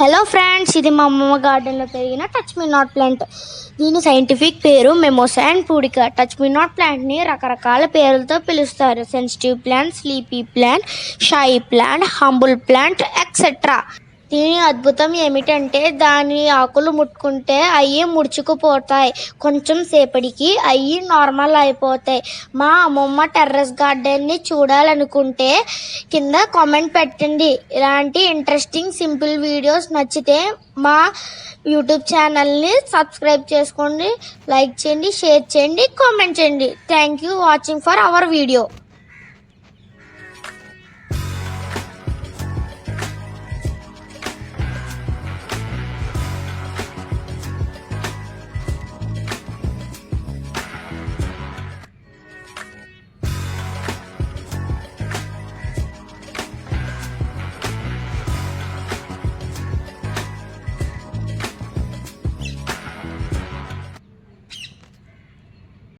Hello friends, ఇది మా అమ్మమ్మ గార్డెన్లో పెరిగిన టచ్ మీ నాట్ ప్లాంట్. దీని సైంటిఫిక్ పేరు మెమోసా అండ్ పూడిక. టచ్ మీ నాట్ ప్లాంట్ని రకరకాల పేర్లతో పిలుస్తారు. Sensitive plant, sleepy plant, shy plant, humble plant etcetera. దీని అద్భుతం ఏమిటంటే దాని ఆకులు ముట్టుకుంటే అవి ముడుచుకుపోతాయి, కొంచెం సేపటికి అవి నార్మల్ అయిపోతాయి. మా అమ్మమ్మ టెర్రస్ గార్డెన్ని చూడాలనుకుంటే కింద కామెంట్ పెట్టండి. ఇలాంటి ఇంట్రెస్టింగ్ సింపుల్ వీడియోస్ నచ్చితే మా యూట్యూబ్ ఛానల్ని సబ్స్క్రైబ్ చేసుకోండి, లైక్ చేయండి, షేర్ చేయండి, కామెంట్ చేయండి. Thank you watching for hour video.